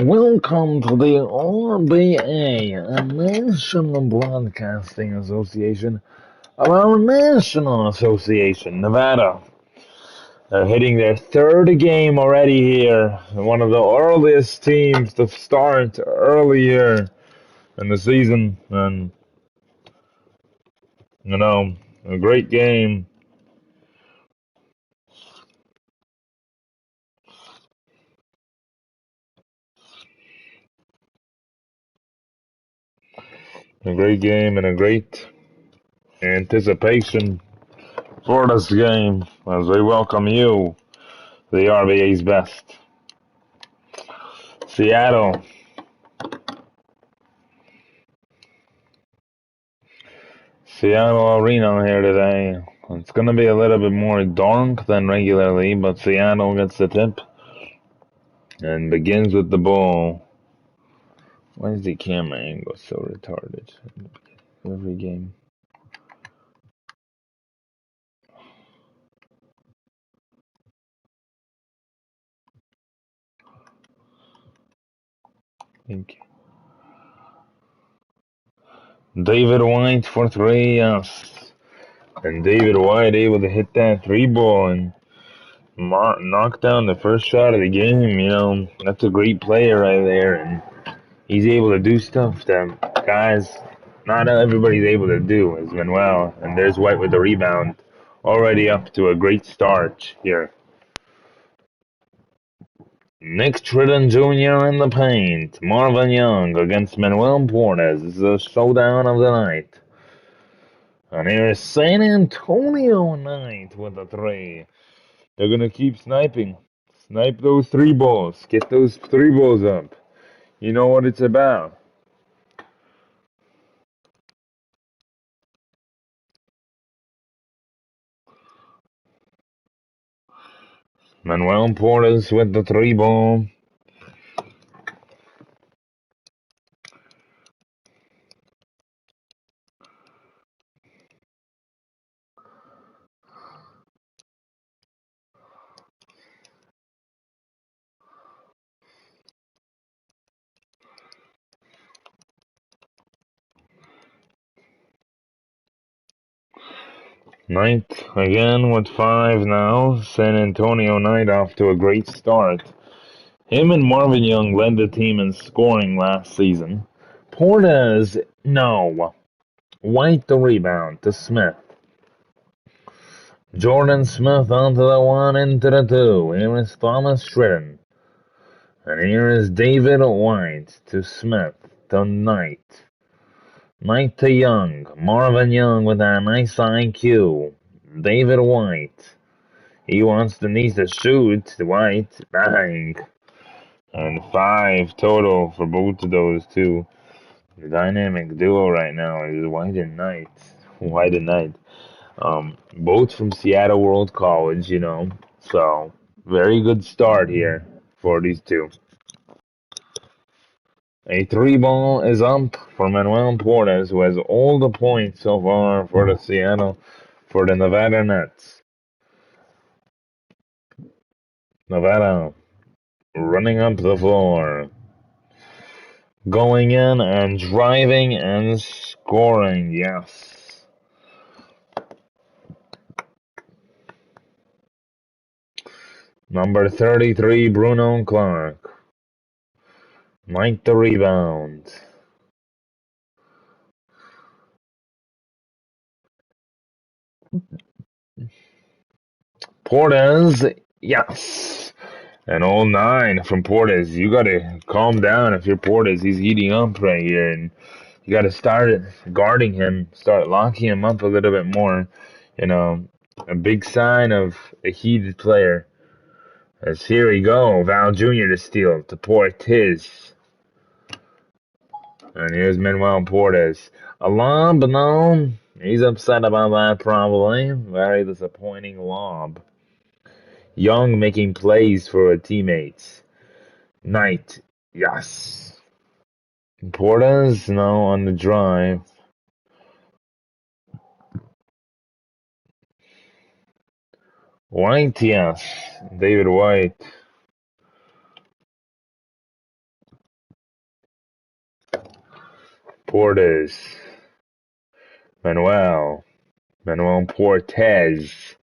Welcome to the RBA, a National Broadcasting Association of our National Association, Nevada. They're hitting their third game already here. One of the earliest teams to start early here in the season. And, a great game. A great game and a great anticipation for this game as we welcome you, the RBA's best. Seattle. Seattle Arena here today. It's going to be a little bit more dark than regularly, but Seattle gets the tip and begins with the ball. Why is the camera angle so retarded? Every game. Thank you. David White for three, yes. And David White able to hit that three ball and knock down the first shot of the game. That's a great player right there. And he's able to do stuff that guys, not everybody's able to do as Manuel. And there's White with the rebound. Already up to a great start here. Nick Tritton Jr. in the paint. Marvin Young against Manuel Portes. This is a showdown of the night. And here's San Antonio Knight with a three. They're going to keep sniping. Snipe those three balls. Get those three balls up. You know what it's about. Manuel Portes with the three ball. Knight again with five now. San Antonio Knight off to a great start. Him and Marvin Young led the team in scoring last season. Portes, no. White the rebound to Smith. Jordan Smith onto the one, into the two. Here is Thomas Tritton. And here is David White to Smith to Knight. Knight to Young. Marvin Young with a nice IQ. David White. He needs to shoot. White. Bang. And five total for both of those two. The dynamic duo right now is White and Knight. White and Knight. Both from Seattle World College, So, very good start here for these two. A three ball is up for Manuel Portes, who has all the points so far for the Nevada Nets. Nevada running up the floor. Going in and driving and scoring, yes. Number 33, Bruno Clark. Mike the rebound. Portes, yes. And all nine from Portes. You gotta calm down if you're Portes. He's heating up right here, and you gotta start guarding him, start locking him up a little bit more. A big sign of a heated player. As here we go, Val Jr. to steal to Portes. And here's Manuel Portes. A lob, but no. He's upset about that probably. Very disappointing lob. Young making plays for teammates. Knight, yes. Portes, no, on the drive. White, yes. David White. Portes. Manuel. Manuel Portes.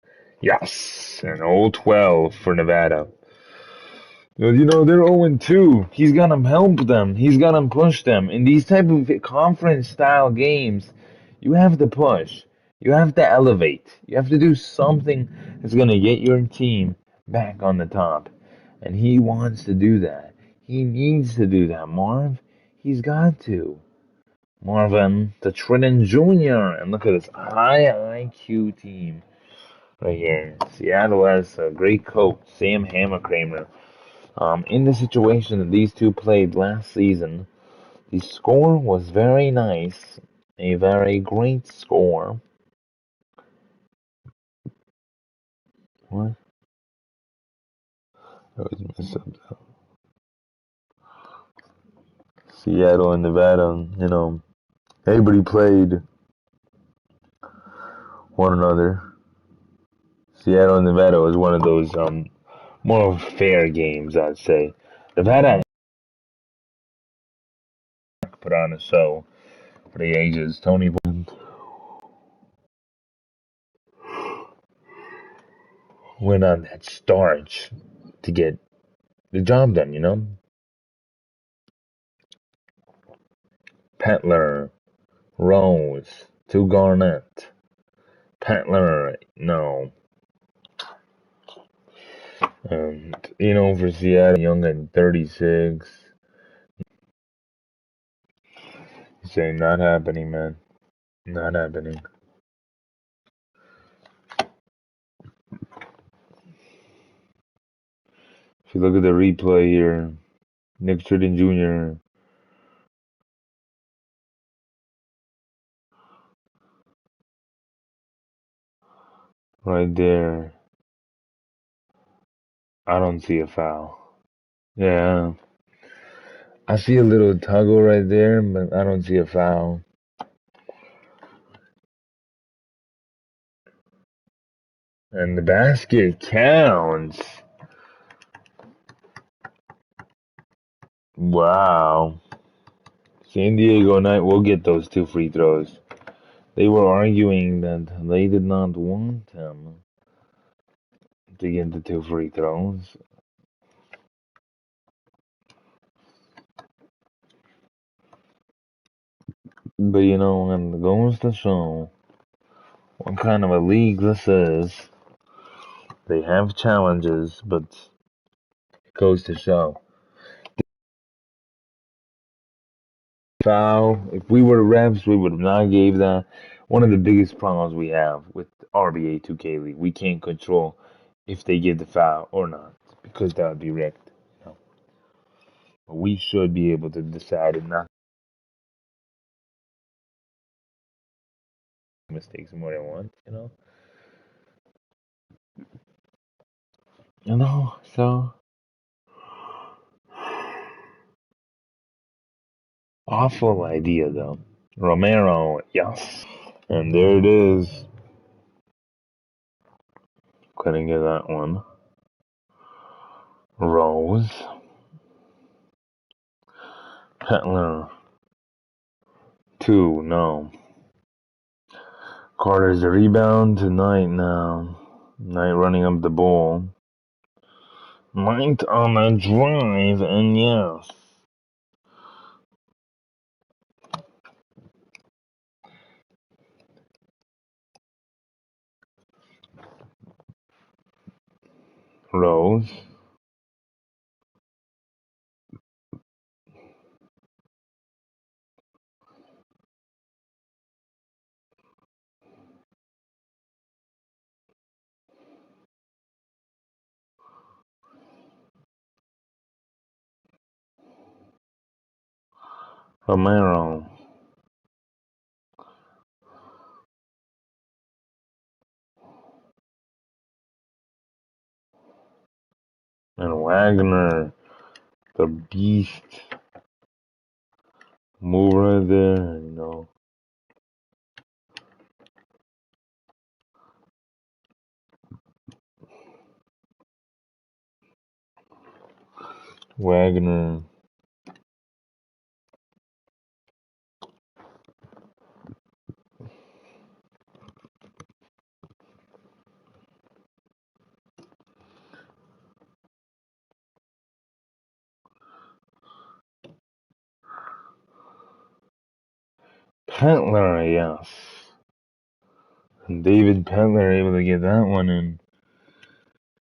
Yes. An old 12 for Nevada. They're 0-2. He's gonna help them. He's gonna push them. In these type of conference-style games, you have to push. You have to elevate. You have to do something that's gonna get your team back on the top. And he wants to do that. He needs to do that, Marv. He's got to. Marvin, the Trenton Jr. And look at this high IQ team right here. Seattle has a great coach, Sam Hammerkramer. In the situation that these two played last season, the score was very nice, a very great score. What? I was messed up. Seattle and Nevada, everybody played one another. Seattle and Nevada was one of those more fair games, I'd say. Nevada put on a show for the ages. Tony went on that starch to get the job done. Petler, Rose, to Garnett. Petler, no. And, for Seattle, Young at 36. Saying not happening, man. Not happening. If you look at the replay here, Nick Tritton Jr. right there. I don't see a foul. Yeah. I see a little toggle right there, but I don't see a foul. And the basket counts. Wow. San Diego Knight will get those 2 free throws. They were arguing that they did not want him to get the 2 free throws. But and it goes to show what kind of a league this is. They have challenges, but it goes to show. Foul. If we were refs, we would have not gave that. One of the biggest problems we have with RBA 2K League, we can't control if they give the foul or not, because that would be rigged. But we should be able to decide and not mistakes more than once. So awful idea though. Romero, yes. And there it is. Couldn't get that one. Rose. Petler. 2, no. Carter's the rebound tonight now. Knight running up the ball. Knight on a drive, and yes. Rose. Romero. And Wagner. The beast. Move right there. Wagner. Pentler, yes. And David Pentler able to get that one in.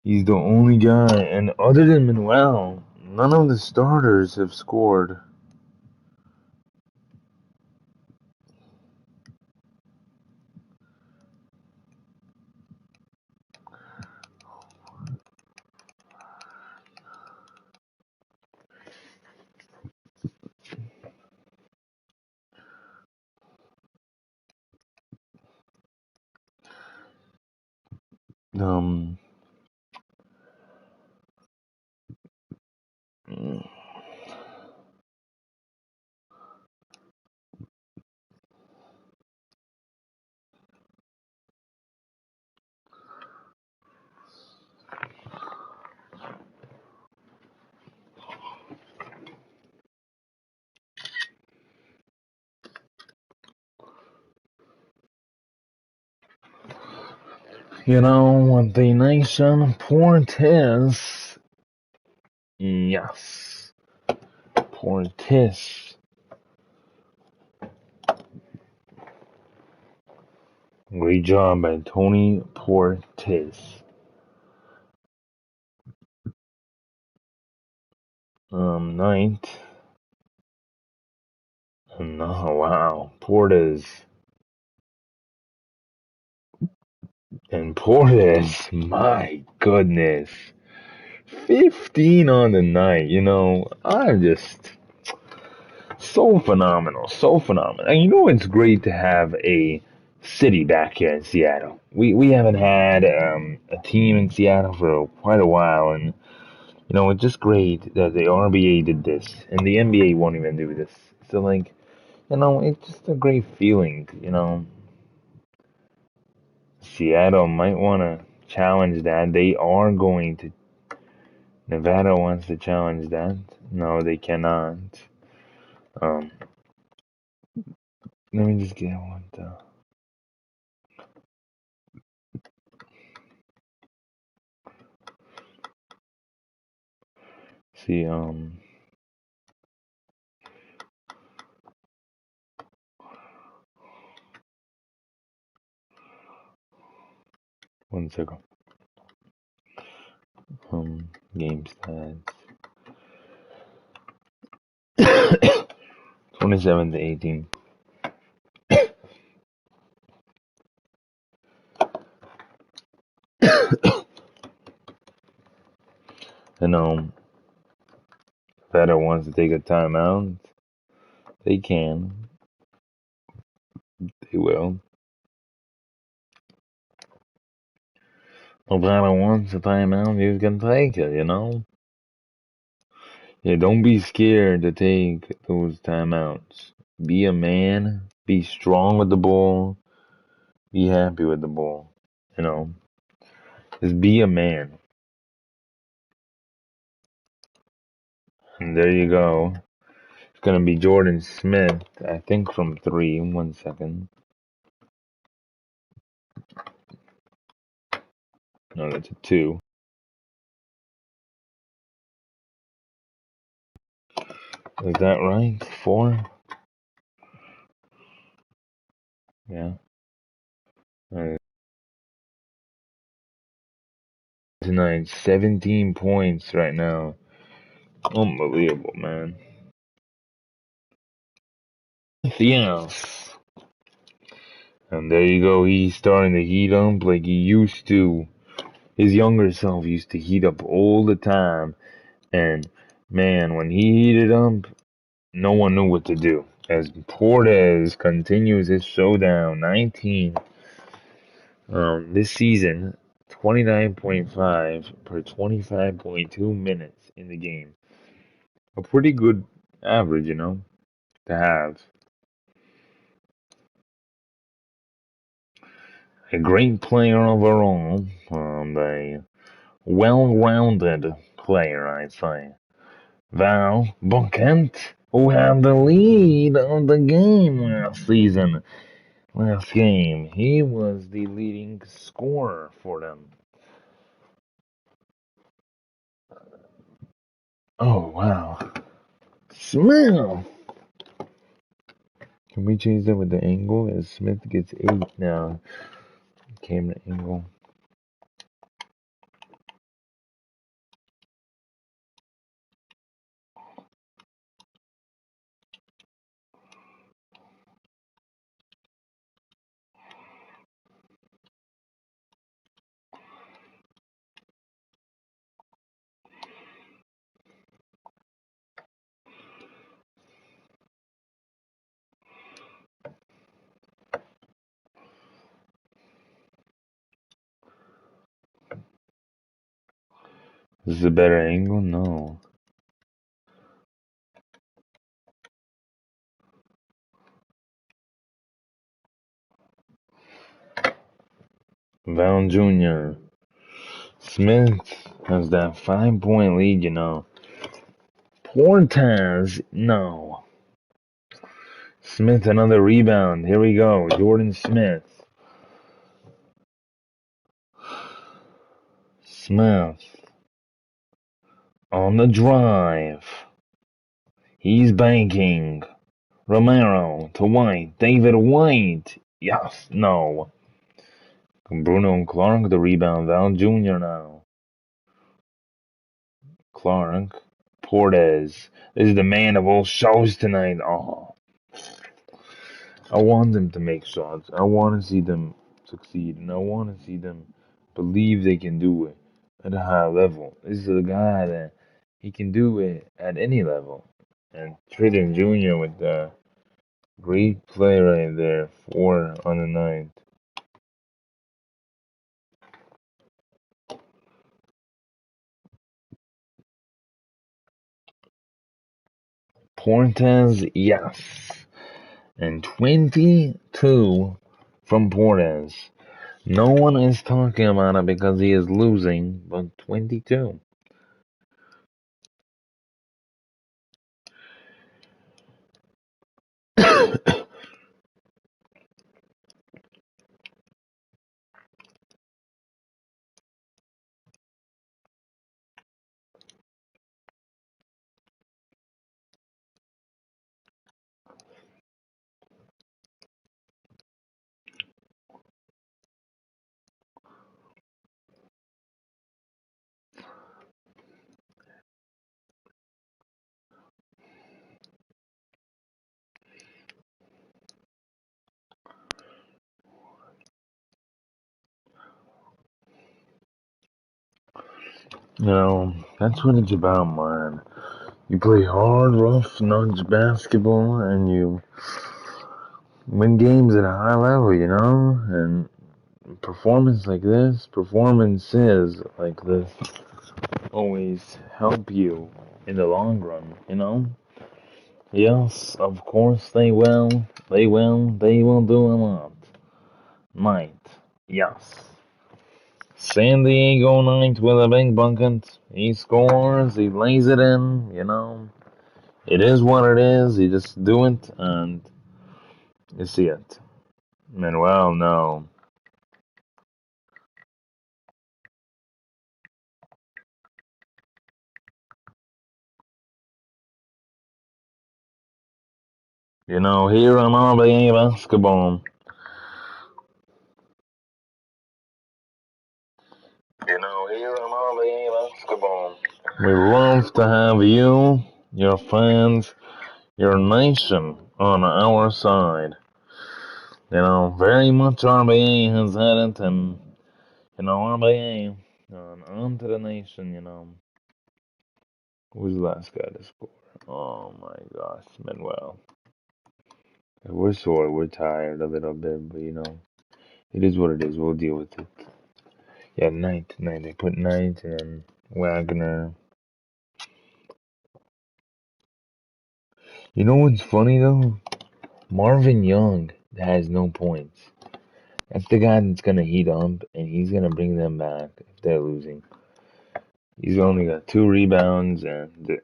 He's the only guy, and other than Manuel, none of the starters have scored. Um, with the nation Portis, yes, Portis. Great job by Tony Portis. Ninth. Oh, wow. Portis. And Portis, my goodness. 15 on the night, I'm just so phenomenal, so phenomenal. And it's great to have a city back here in Seattle. We haven't had a team in Seattle for quite a while, and it's just great that the RBA did this, and the NBA won't even do this. So it's just a great feeling. Seattle might want to challenge that. They are going to. Nevada wants to challenge that. No, they cannot. Um, Let me just get one. See, 1 second. Game stats. 27-18. And Nevada wants to take a timeout. They can. They will. Nevada wants a timeout. You can take it. Yeah, don't be scared to take those timeouts. Be a man. Be strong with the ball. Be happy with the ball. Just be a man. And there you go. It's gonna be Jordan Smith, I think, from 3. 1 second. No, that's a 2. Is that right? 4? Yeah. Tonight, 17 points right now. Unbelievable, man. Yes. And there you go. He's starting to heat up like he used to. His younger self used to heat up all the time. And, man, when he heated up, no one knew what to do. As Portes continues his showdown, 19 this season, 29.5 per 25.2 minutes in the game. A pretty good average, to have. A great player overall, a well-rounded player, I'd say. Val Bunkent, who had the lead of the game last game, he was the leading scorer for them. Oh, wow. Smith, Can we change that with the angle? As Smith gets 8 now. Camera angle. Is this a better angle? No. Val Jr. Smith has that 5-point lead, you know. Portas, no. Smith, another rebound. Here we go. Jordan Smith. Smith. On the drive. He's banking. Romero to White. David White. Yes. No. Bruno Clark, the rebound. Val Jr. now. Clark. Portes. This is the man of all shows tonight. Oh. I want them to make shots. I want to see them succeed. And I want to see them believe they can do it at a high level. This is a guy that he can do it at any level. And Tridden Jr. with the great play right there. 4 on the night. Portes, yes. And 22 from Portes. No one is talking about it because he is losing, but 22. You know, that's what it's about, man. You play hard, rough, nudge basketball, and you win games at a high level, you know? And performances like this always help you in the long run, you know? Yes, of course they will. They will do a lot. Might. Yes. San Diego Knight with a big bucket. He scores, he lays it in, you know. It is what it is. You just do it and you see it. Manuel, no. You know, here on Rba Basketball. You know, here on Rba Basketball. We love to have you, your fans, your nation on our side. You know, very much RBA has had it, and, you know, RBA on to the nation, you know. Who's the last guy to score? Oh my gosh, Manuel. We're sore, we're tired a little bit, but you know, it is what it is. We'll deal with it. Yeah, Knight. They put Knight and then Wagner. You know what's funny though? Marvin Young has no points. That's the guy that's gonna heat up, and he's gonna bring them back if they're losing. He's only got 2 rebounds, and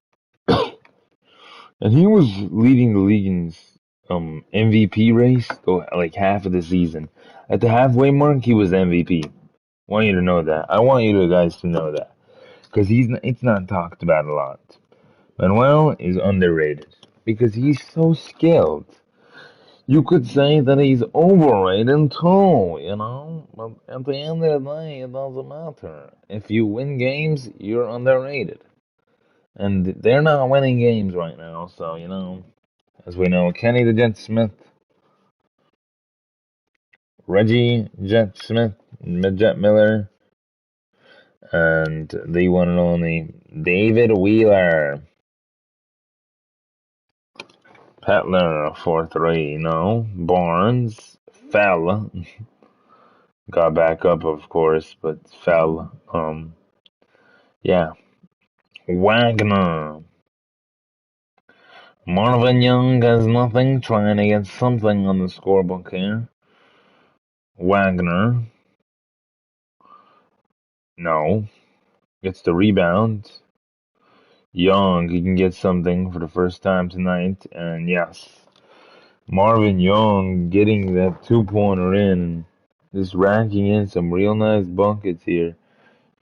he was leading the league in MVP race like half of the season. At the halfway mark, he was MVP. Want you to know that. I want you guys to know that because it's not talked about a lot. Manuel is underrated because he's so skilled. You could say that he's overrated too, you know? But at the end of the day, it doesn't matter. If you win games, you're underrated. And they're not winning games right now, so, you know, as we know, Kenny the Jet Smith, Reggie Jet Smith, Jet Miller, and the one and only David Wheeler. Petler 4-3, no. Barnes fell. Got back up, of course, but fell. Yeah. Wagner. Marvin Young has nothing, trying to get something on the scorebook here. Wagner. No. Gets the rebound. Young, he can get something for the first time tonight, and yes. Marvin Young getting that two-pointer in, just racking in some real nice buckets here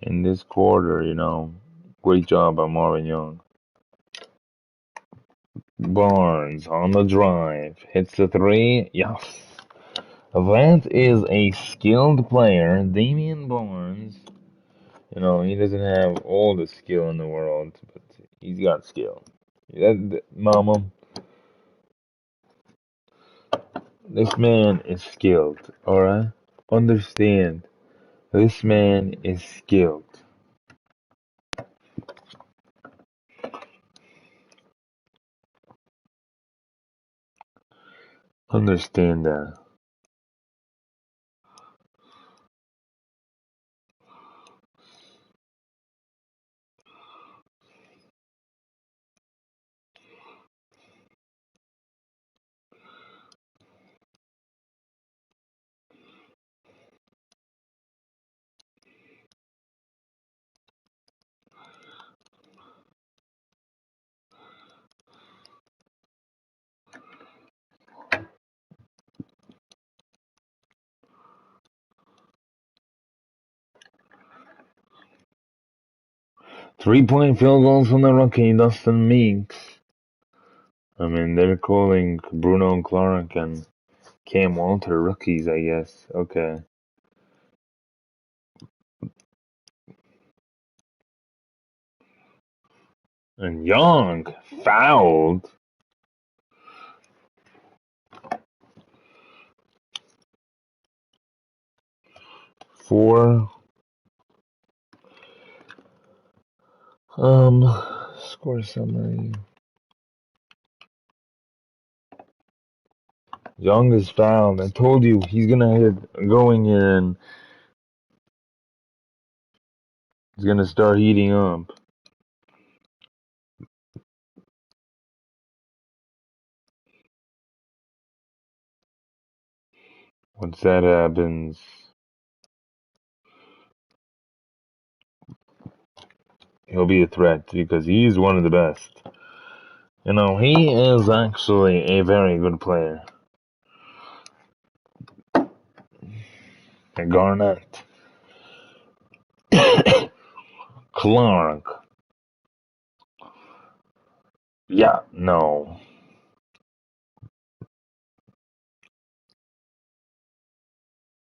in this quarter, you know. Great job by Marvin Young. Barnes on the drive, hits the three, yes. That is a skilled player, Damian Barnes. You know, he doesn't have all the skill in the world, but he's got skill. Mama, this man is skilled, alright? Understand, this man is skilled. Understand that. 3-point field goals from the rookie, Dustin Meeks. I mean, they're calling Bruno Clark and Cam Walter rookies, I guess. Okay. And Young fouled. For score summary. Young is fouled. I told you he's gonna hit going in. He's gonna start heating up. Once that happens, he'll be a threat because he's one of the best. You know, he is actually a very good player. Garnett. Clark. Yeah, no.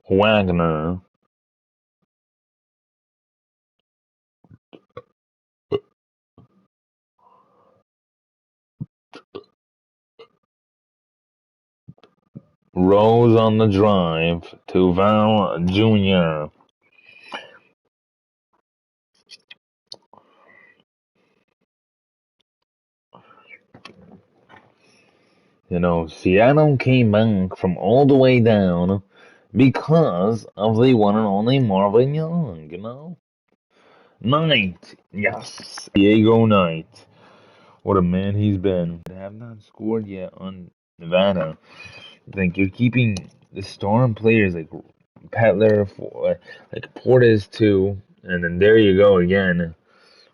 Wagner. Rose on the drive to Val Jr. You know, Seattle came back from all the way down because of the one and only Marvin Young, you know? Knight, yes, Diego Knight. What a man he's been. They have not scored yet on Nevada. Like, you're keeping the storm players like Petler, like Portis too, and then there you go again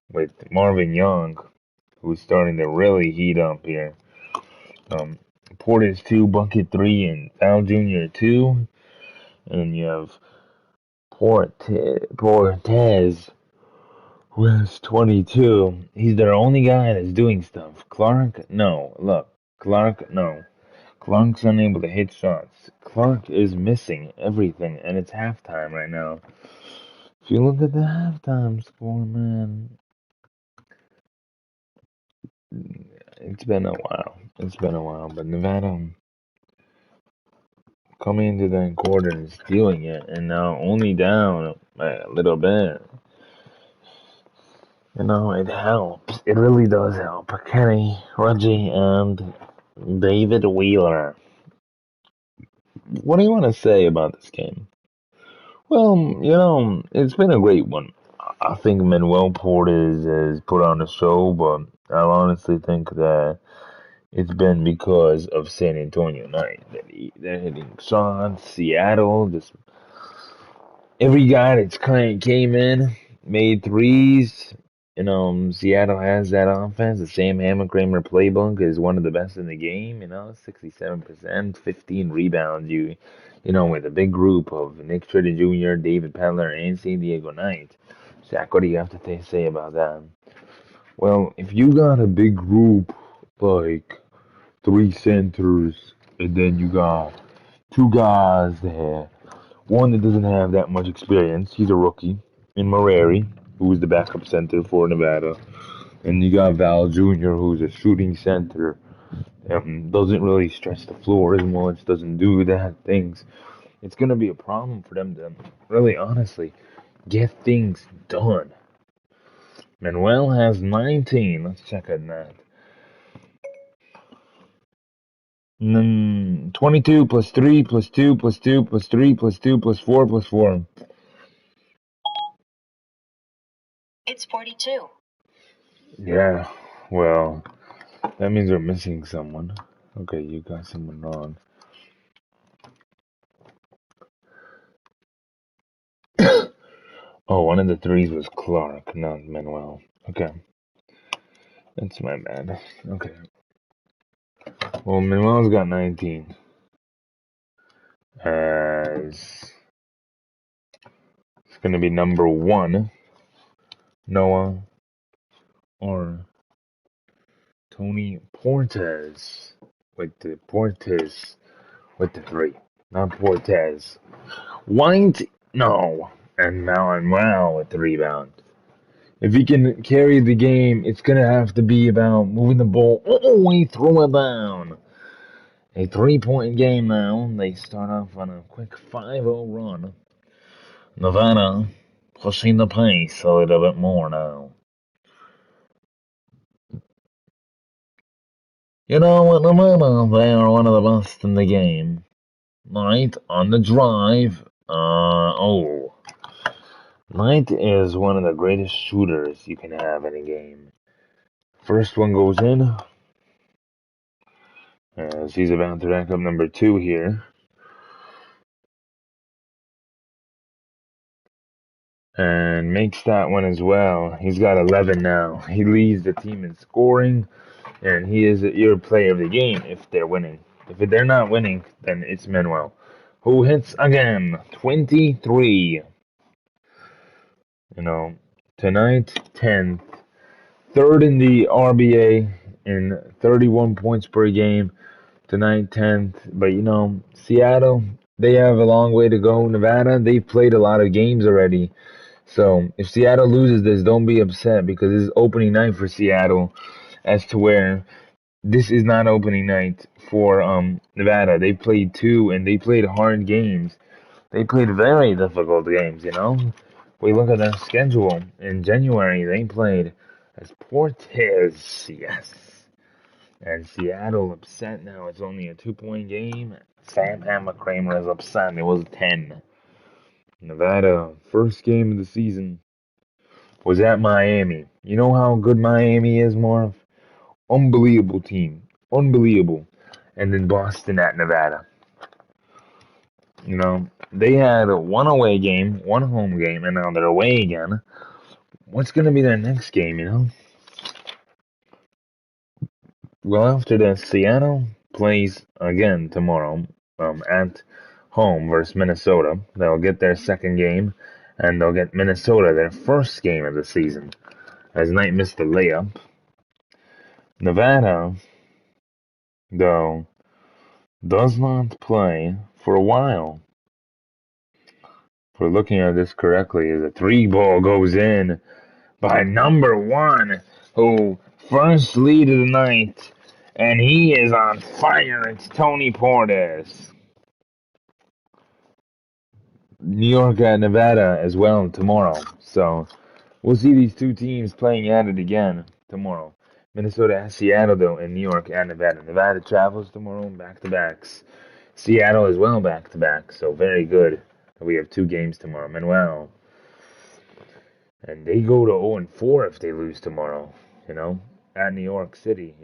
with Marvin Young, who's starting to really heat up here. Portis 2, Bucket 3, and Al Jr. 2. And then you have Portez, who has 22. He's their only guy that's doing stuff. Clark, no. Look, Clark, no. Clark's unable to hit shots. Clark is missing everything, and it's halftime right now. If you look at the halftime score, man, it's been a while. It's been a while, but Nevada coming into the quarter and stealing it, and now only down a little bit. It helps. It really does help. Kenny, Reggie, and David Wheeler. What do you want to say about this game? Well, it's been a great one. I think Manuel Portes has put on a show, but I honestly think that it's been because of San Antonio night. They're hitting shots. Seattle, just every guy that's kind of came in, made threes. Seattle has that offense. The Sam Hammer-Kramer playbook is one of the best in the game. 67%, 15 rebounds. With a big group of Nick Schroeder Jr., David Peddler, and San Diego Knight. Zach, what do you have to say about that? Well, if you got a big group like three centers, and then you got two guys there. One that doesn't have that much experience. He's a rookie. In Moreri, who's the backup center for Nevada. And you got Val Jr., who's a shooting center. Doesn't really stretch the floor as much. Doesn't do that things. It's going to be a problem for them to really, honestly, get things done. Manuel has 19. Let's check on that. 22 plus 3 plus 2 plus 2 plus 3 plus 2 plus 4 plus 4. It's 42. Yeah, well, that means we're missing someone. Okay, you got someone wrong. Oh, one of the threes was Clark, not Manuel. Okay. That's my bad. Okay. Well, Manuel's got 19. As it's going to be number 1, Noah or Tony Portes with the 3. Not Portes. White, no. And Manuel with the rebound. If he can carry the game, it's going to have to be about moving the ball all the way through it down. A 3-point game now. They start off on a quick 5-0 run. Nevada pushing the pace a little bit more now. With Nevada, they are one of the best in the game. Knight on the drive. Knight is one of the greatest shooters you can have in a game. First one goes in. As he's about to rack up number 2 here. And makes that one as well. He's got 11 now. He leads the team in scoring. And he is your player of the game if they're winning. If they're not winning, then it's Manuel, who hits again. 23. Tonight, 10th. Third in the RBA in 31 points per game. Tonight, 10th. But, Seattle, they have a long way to go. Nevada, they've played a lot of games already. So, if Seattle loses this, don't be upset because this is opening night for Seattle as to where this is not opening night for Nevada. They played 2 and they played hard games. They played very difficult games, We look at their schedule. In January, they played as Portes, yes. And Seattle upset now. It's only a 2-point game. Sam Hammer-Kramer is upset. It was 10. Nevada, first game of the season, was at Miami. You know how good Miami is, Marv? Unbelievable team. Unbelievable. And then Boston at Nevada. They had one away game, one home game, and now they're away again. What's going to be their next game, Well, after this, Seattle plays again tomorrow at home versus Minnesota. They'll get their second game, and they'll get Minnesota their first game of the season, as Knight missed the layup. Nevada, though, does not play for a while. If we're looking at this correctly, the 3 ball goes in by number 1, who first lead of the night, and he is on fire. It's Tony Portis. New York at Nevada as well tomorrow. So we'll see these two teams playing at it again tomorrow. Minnesota at Seattle, though, and New York at Nevada. Nevada travels tomorrow, back-to-backs. Seattle as well, back-to-back. So very good. We have 2 games tomorrow. Manuel. And they go to 0-4 if they lose tomorrow, at New York City,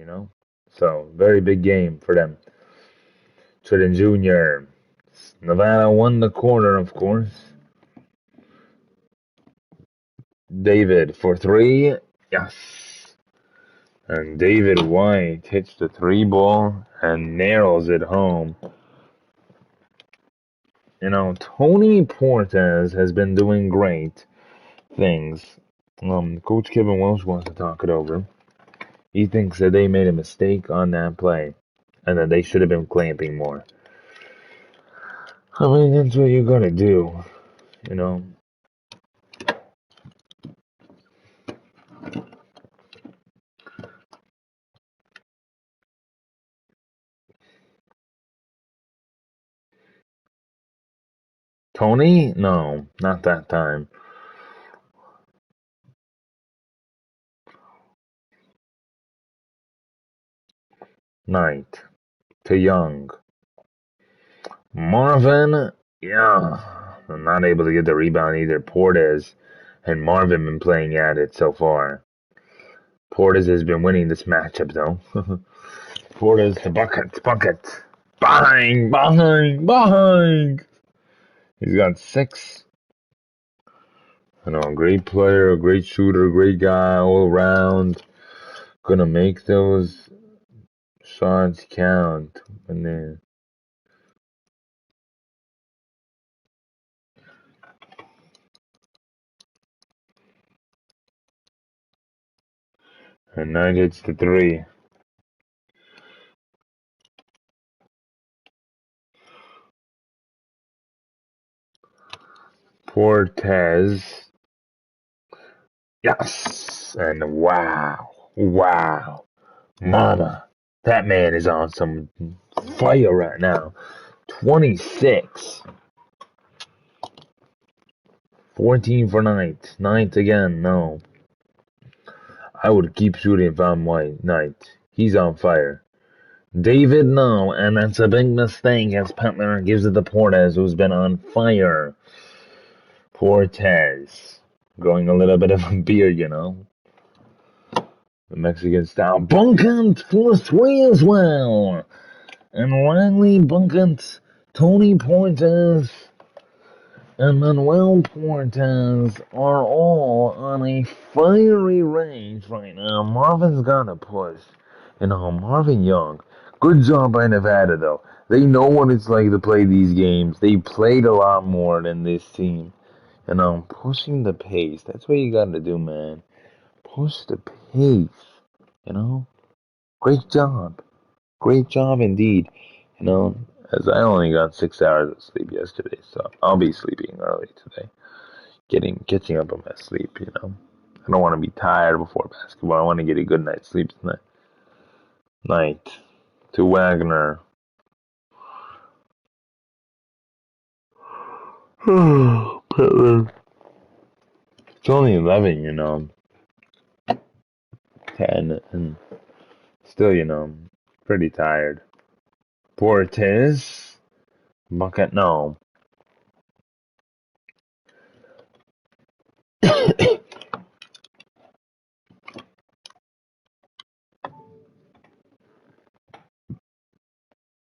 So very big game for them. Tridden Jr. Nevada won the quarter, of course. David for 3. Yes. And David White hits the 3 ball and nails it home. Tony Portis has been doing great things. Coach Kevin Welsh wants to talk it over. He thinks that they made a mistake on that play and that they should have been clamping more. I mean, that's what you gotta do, Tony? No, not that time. Knight to Young. Marvin, yeah, I'm not able to get the rebound either. Portis and Marvin been playing at it so far. Portis has been winning this matchup though. Portis to bucket. Behind. He's got 6. A great player, a great shooter, great guy all around. Gonna make those shots count when they. And Knight hits the 3. Portis. Yes! And wow. Mama, that man is on some fire right now. 26. 14 for Knight. Knight again, no. I would keep shooting if I'm White. Knight. He's on fire. David, no, and that's a big mistake as Petler gives it to Portis, who's been on fire. Portis. Growing a little bit of a beard, The Mexican style. Bunkent for 3 as well. And Riley Bunkent, Tony Portis, and Manuel Portis are all on a fiery range right now. Marvin's got a push. Marvin Young. Good job by Nevada, though. They know what it's like to play these games. They played a lot more than this team. Pushing the pace. That's what you gotta do, man. Push the pace. Great job. Great job indeed. As I only got 6 hours of sleep yesterday, so I'll be sleeping early today. Catching up on my sleep, I don't want to be tired before basketball. I want to get a good night's sleep tonight. Knight to Wagner. Petler. It's only 11, 10, and still, pretty tired. Portis. Bucket, no.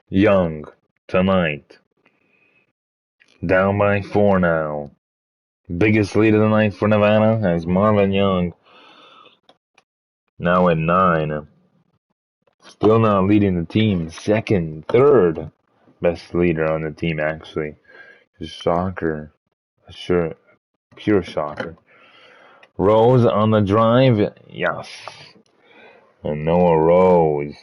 Young tonight. Down by 4 now. Biggest lead of the night for Nevada as Marvin Young now at 9. Still not leading the team. Third best leader on the team actually. Shocker. Sure, pure shocker. Rose on the drive. Yes. And Noah Rose.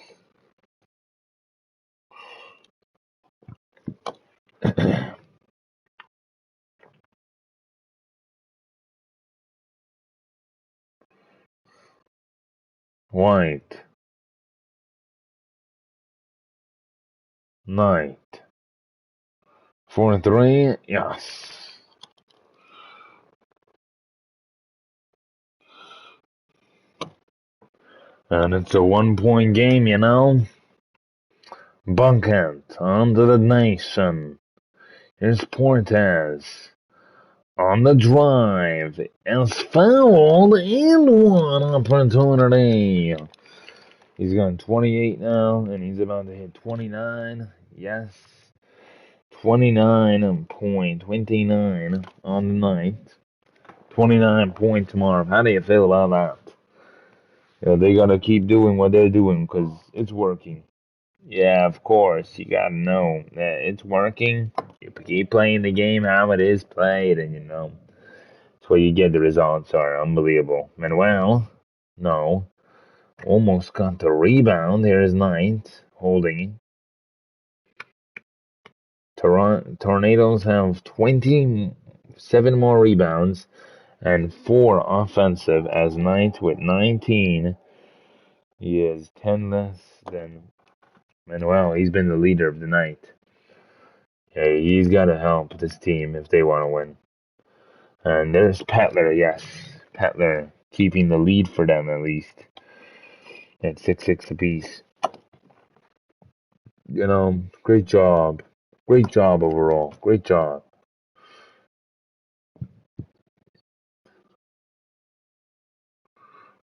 White. Knight. 4-3. Yes. And it's a 1-point game, you know. Bucket on to the nation. Here's Portes. On the drive. Is fouled and one opportunity. He's got 28 now, and he's about to hit 29. Yes. 29 on the night. 29 point tomorrow. How do you feel about that? You know, they gotta keep doing what they're doing because it's working. Yeah, of course. You gotta know that it's working. You keep playing the game how it is played, and you know, that's where you get the results are unbelievable. Manuel, no, almost got the rebound. Here's Knight holding. Tornadoes have 27 more rebounds and 4 offensive as Knight with 19. He is 10 less than Manuel. He's been the leader of the night. Hey, he's got to help this team if they want to win. And there's Petler, yes. Petler keeping the lead for them at least. At 6-6 apiece. You know, great job. Great job overall. Great job.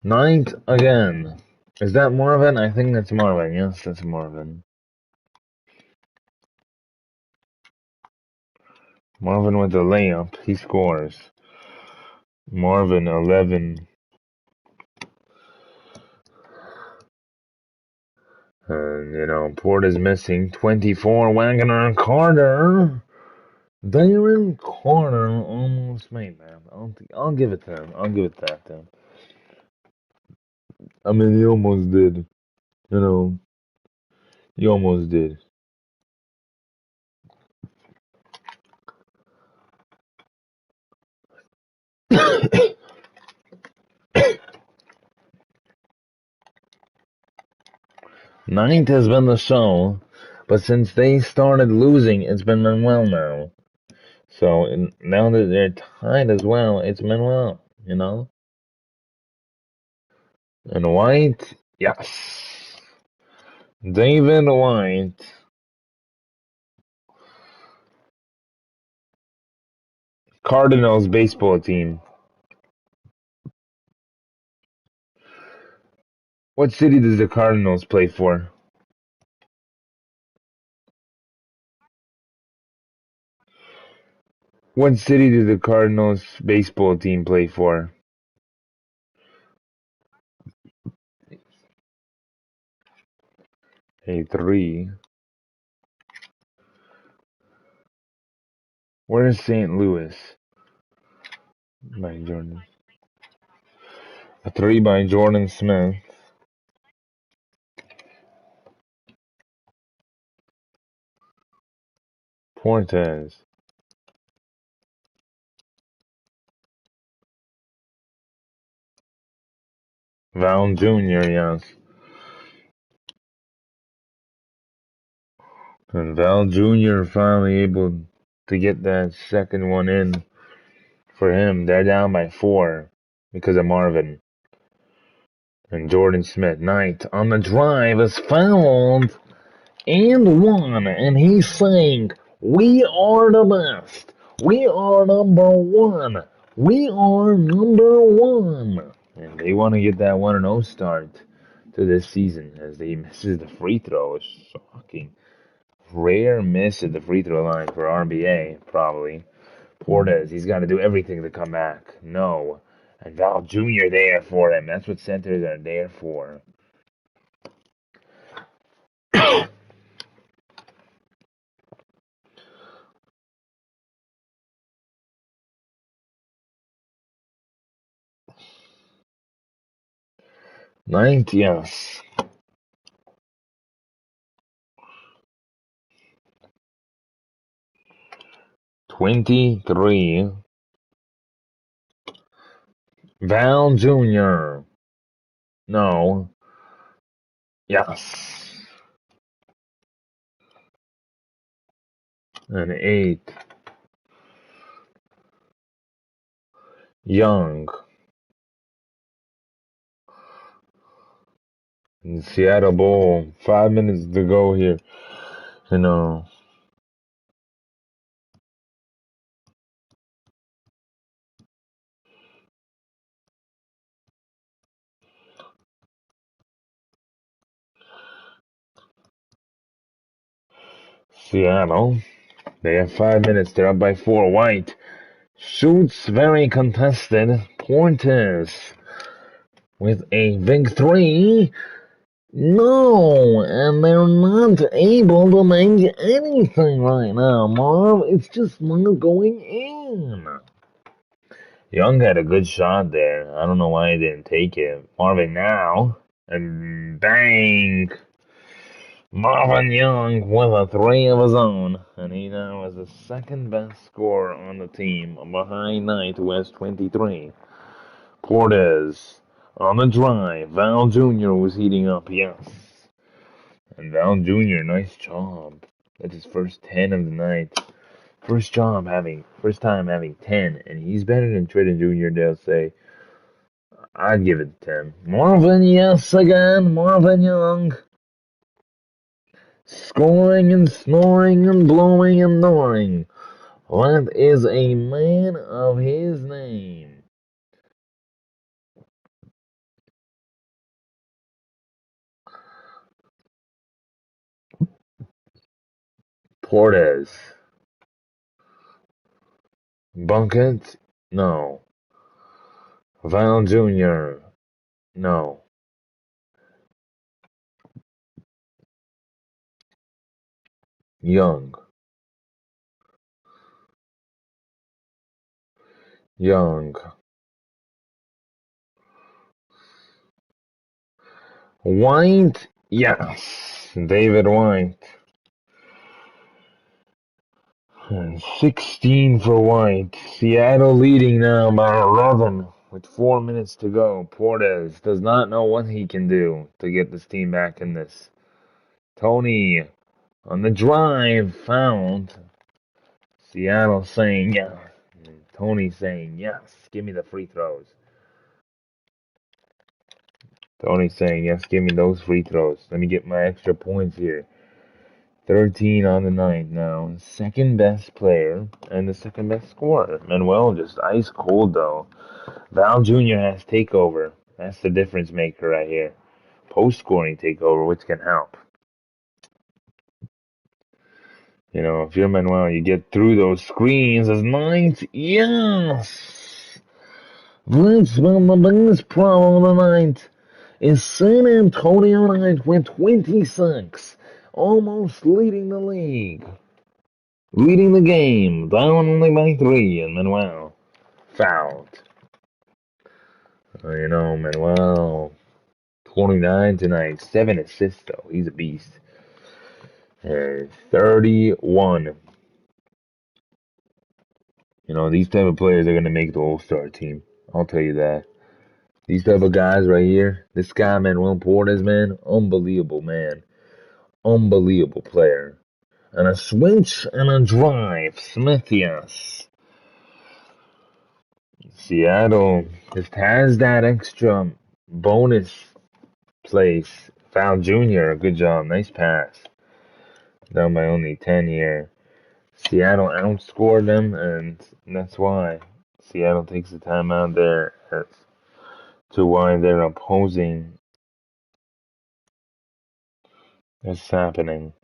Ninth again. Is that Marvin? I think that's Marvin. Yes, that's Marvin. Marvin with the layup. He scores. Marvin 11. And, you know, Porter's missing. 24. Wagner Carter. Darren Carter almost made that. I'll give it to him. I'll give it that to him. I mean, he almost did. You know, he almost did. Ninth has been the show, but since they started losing, it's been Manuel now. So now that they're tied as well, it's Manuel, you know? And White, yes. David White. Cardinals baseball team. What city does the Cardinals play for? What city did the Cardinals baseball team play for? A3. Where's St. Louis? By Jordan. A 3 by Jordan Smith. Portes. Val Jr., yes. And Val Jr. finally able to get that second one in for him. They're down by 4 because of Marvin. And Jordan Smith. Knight on the drive is fouled and one. And he's saying, we are the best. We are number one. We are number one. And they want to get that 1-0 start to this season as they misses the free throw. It's shocking. Rare miss at the free throw line for RBA, probably. Portes, he's got to do everything to come back. No. And Val Jr. there for him. That's what centers are there for. Ninth, yes. 23. Val Jr. No. Yes. And 8. Young. In Seattle Bowl. 5 minutes to go here. You know. Seattle. They have 5 minutes. They're up by 4. White. Shoots very contested. Portis. With a big 3. No, and they're not able to make anything right now, Marv. It's just not going in. Young had a good shot there. I don't know why he didn't take it. Marvin now. And bang! Marvin Young with a 3 of his own. And he now is the second best scorer on the team behind Knight, who has 23. Portes on the drive. Val Jr. was heating up, yes. And Val Jr., nice job. That's his first 10 of the night. First time having 10, and he's better than Tridden Jr., they'll say. I'd give it 10. Marvin, yes, again, Marvin Young. Scoring and snoring and blowing and snoring. That is a man of his name. Portes. Bucket? No. Val Jr. No. Young. Young. White? Yes. David White. 16 for White. Seattle leading now by 11 with 4 minutes to go. Portes does not know what he can do to get this team back in this. Tony on the drive found. Seattle saying yes. Tony saying yes. Give me the free throws. Tony saying yes. Give me those free throws. Let me get my extra points here. 13 on the night now. Second best player and the second best scorer. Manuel just ice cold though. Val Jr. has takeover. That's the difference maker right here. Post scoring takeover, which can help. You know, if you're Manuel, you get through those screens as night. Yes! That's been the biggest problem of the night. Is San Antonio Knight with 26, almost leading the league. Leading the game, down only by 3, and Manuel fouled. You know, Manuel, 29 tonight, 7 assists though. He's a beast. And 31. You know, these type of players are going to make the All-Star team. I'll tell you that. These type of guys right here, this guy, Manuel Portes, man, unbelievable, man. Unbelievable player. And a switch and a drive. Smith, yes. Seattle just has that extra bonus place. Foul Jr., good job. Nice pass. Down by only 10 here. Seattle outscored them, and that's why Seattle takes the timeout there as to why their opposing is happening.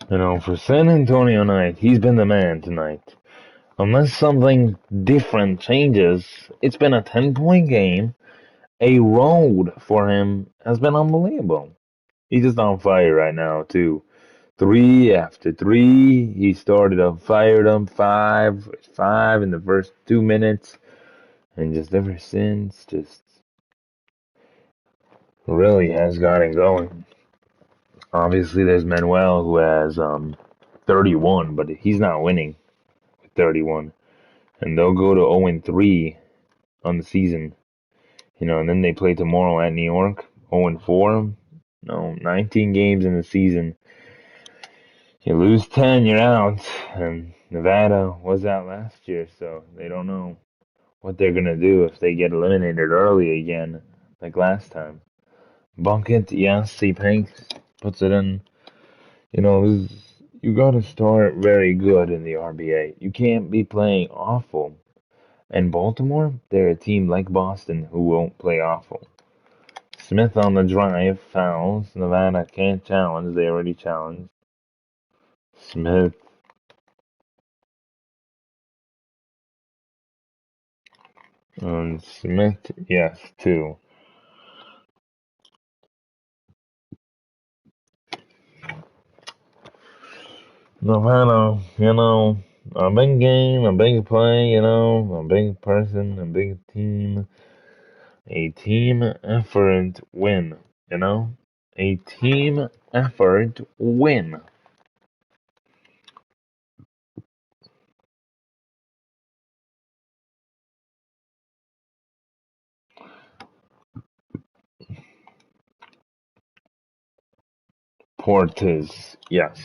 For San Antonio Knight, he's been the man tonight. Unless something different changes, it's been a 10-point game. A road for him has been unbelievable. He's just on fire right now, too. 3 after 3, he started up, fired up 5 in the first 2 minutes, and just ever since, just really has got it going. Obviously, there's Manuel who has 31, but he's not winning with 31, and they'll go to 0-3 on the season. And then they play tomorrow at New York, 0-4. No, 19 games in the season. You lose 10, you're out. And Nevada was out last year, so they don't know what they're going to do if they get eliminated early again, like last time. Bucket, yes, he puts it in. You got to start very good in the RBA. You can't be playing awful. And Baltimore, they're a team like Boston who won't play awful. Smith on the drive, fouls. Nevada can't challenge. They already challenged. Smith. And Smith, yes, too. Nevada, a big game, a big play, a big person, a big team. A team effort win, A team effort win. Portis, yes.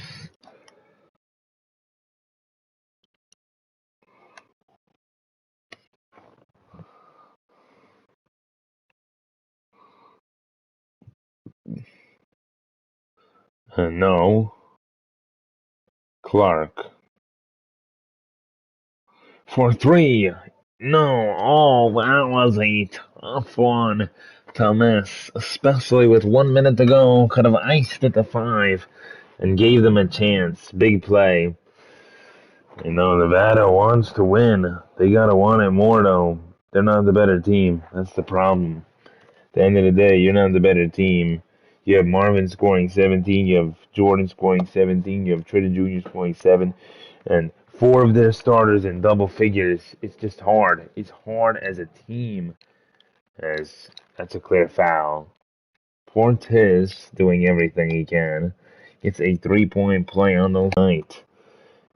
No. Clark. For 3. No. Oh, that was a tough one to miss, especially with 1 minute to go. Could have iced it to 5 and gave them a chance. Big play. Nevada wants to win. They gotta want it more, though. They're not the better team. That's the problem. At the end of the day, you're not the better team. You have Marvin scoring 17, you have Jordan scoring 17, you have Tritta Jr. scoring 7, and 4 of their starters in double figures. It's just hard. It's hard as a team. As that's a clear foul. Portis doing everything he can. Gets a 3-point play on the night.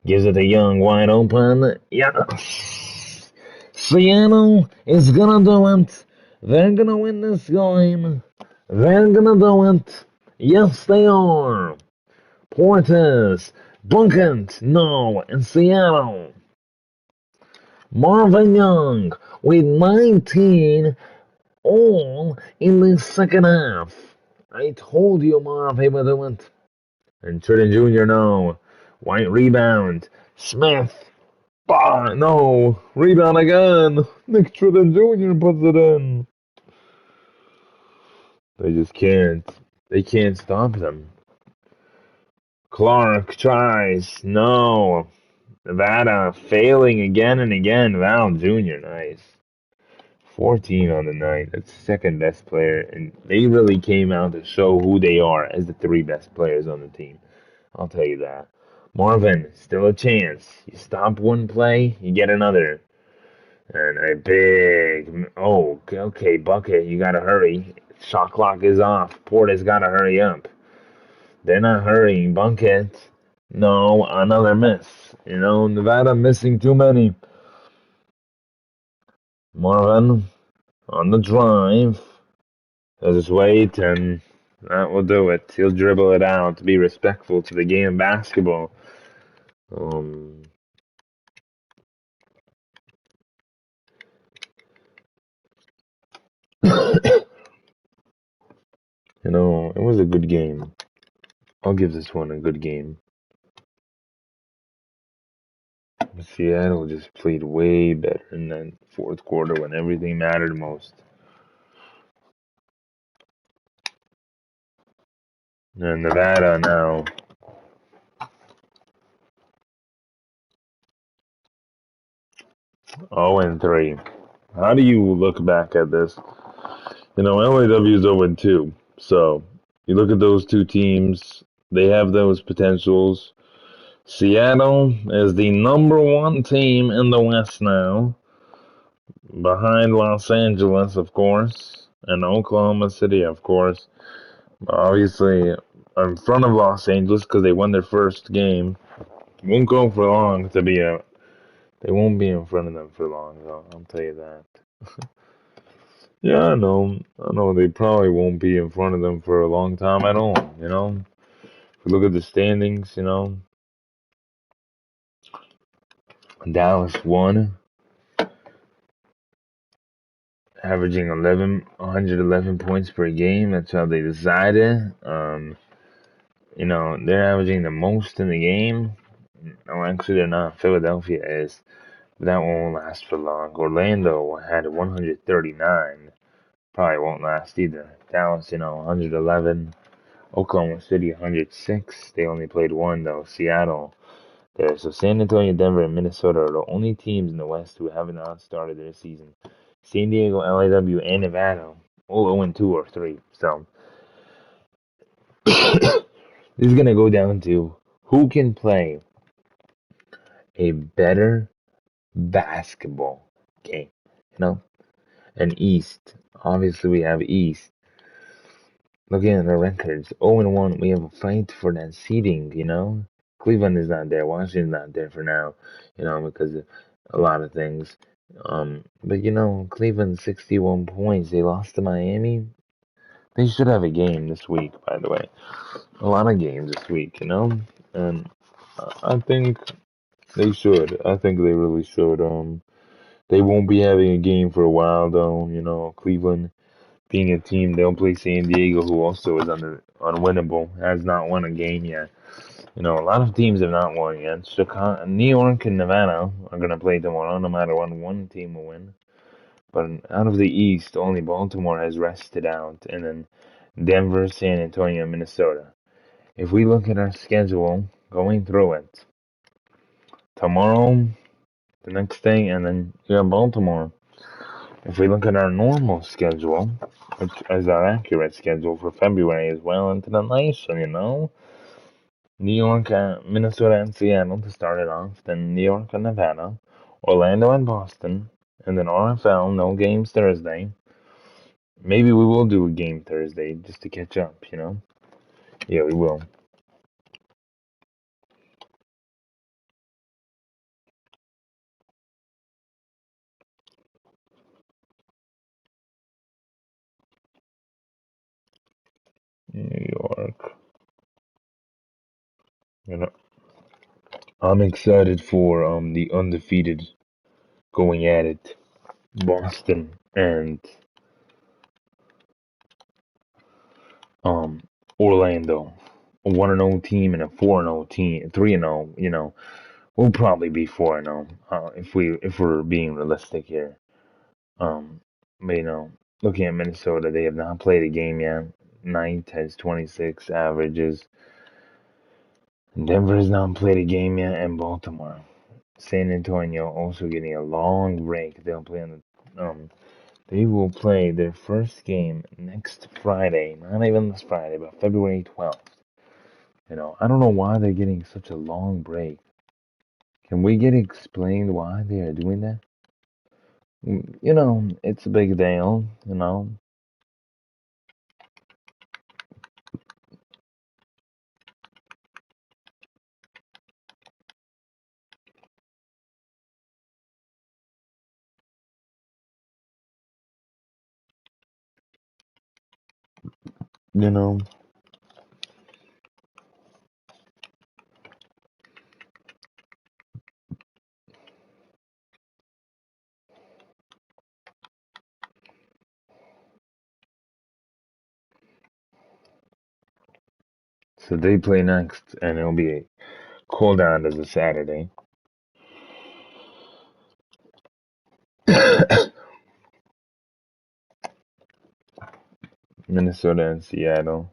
Gives it to Young wide open. Yes! Seattle is gonna do it. They're gonna win this game. They're gonna do it. Yes, they are. Portis, Bunkent, no, in Seattle. Marvin Young with 19 all in the second half. I told you Marvin would do it. And Tridden Jr. no. White rebound. Smith. Bah, no. Rebound again. Nick Tridden Jr. puts it in. They just can't. They can't stop them. Clark tries. No. Nevada failing again and again. Val Jr. Nice. 14 on the night. That's second best player. And they really came out to show who they are as the 3 best players on the team. I'll tell you that. Marvin, still a chance. You stop one play, you get another. And a big. Oh, okay, Bucket, you gotta hurry. Shot clock is off. Porter's gotta hurry up. They're not hurrying. Bucket. No, another miss. Nevada missing too many. Marvin on the drive. He'll just wait, and that will do it. He'll dribble it out to be respectful to the game of basketball. Um, it was a good game. I'll give this one a good game. Seattle just played way better in that fourth quarter when everything mattered most. And Nevada now. 0-3. How do you look back at this? LAW is 0-2. So you look at those two teams, they have those potentials. Seattle is the number one team in the West now, behind Los Angeles, of course, and Oklahoma City, of course. Obviously, in front of Los Angeles because they won their first game. Won't go for long to be a. They won't be in front of them for long, though. I'll tell you that. Yeah, I know. I know they probably won't be in front of them for a long time at all. If you look at the standings, Dallas won, averaging 111 points per game. That's how they decided. They're averaging the most in the game. No, actually, they're not. Philadelphia is. But that won't last for long. Orlando had 139. Probably won't last either. Dallas, 111. Oklahoma City, 106. They only played one, though. Seattle there. So San Antonio, Denver, and Minnesota are the only teams in the West who have not started their season. San Diego, LAW, and Nevada all 0-2 or 3. So this is going to go down to who can play a better basketball game. And East. Obviously, we have East. Looking at the records, 0-1, we have a fight for that seeding. Cleveland is not there. Washington's not there for now, because of a lot of things. But Cleveland 61 points. They lost to Miami. They should have a game this week, by the way. A lot of games this week. And I think they should. I think they really should. They won't be having a game for a while, though. Cleveland being a team, they'll play San Diego, who also is unwinnable, has not won a game yet. A lot of teams have not won yet. Chicago, New York, and Nevada are going to play tomorrow, no matter what. One team will win. But out of the East, only Baltimore has rested out, and then Denver, San Antonio, Minnesota. If we look at our schedule, going through it, tomorrow, the next day, and then you have Baltimore. If we look at our normal schedule, which is our accurate schedule for February as well into the nation, New York, Minnesota, and Seattle to start it off, then New York and Nevada, Orlando and Boston, and then RFL, no games Thursday. Maybe we will do a game Thursday just to catch up. Yeah, we will. New York. You know, I'm excited for the undefeated going at it, Boston and Orlando. A 1-0 team and a 4-0 team, 3-0. We'll probably be 4-0 if we're being realistic here. Um, but looking at Minnesota, they have not played a game yet. Ninth has 26 averages. Denver has not played a game yet, and Baltimore. San Antonio also getting a long break. They will play their first game next Friday. Not even this Friday, but February 12th. I don't know why they're getting such a long break. Can we get explained why they are doing that? It's a big deal. You know. So they play next, and it'll be cool down as a Saturday. Minnesota and Seattle.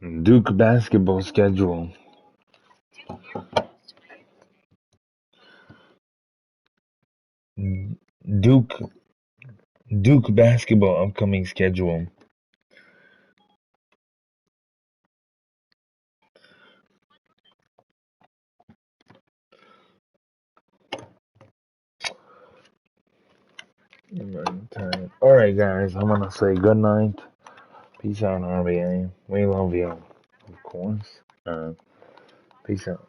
Duke basketball schedule. Duke basketball upcoming schedule. Alright guys, I'm gonna say good night. Peace out, RBA. We love you, of course. Peace out.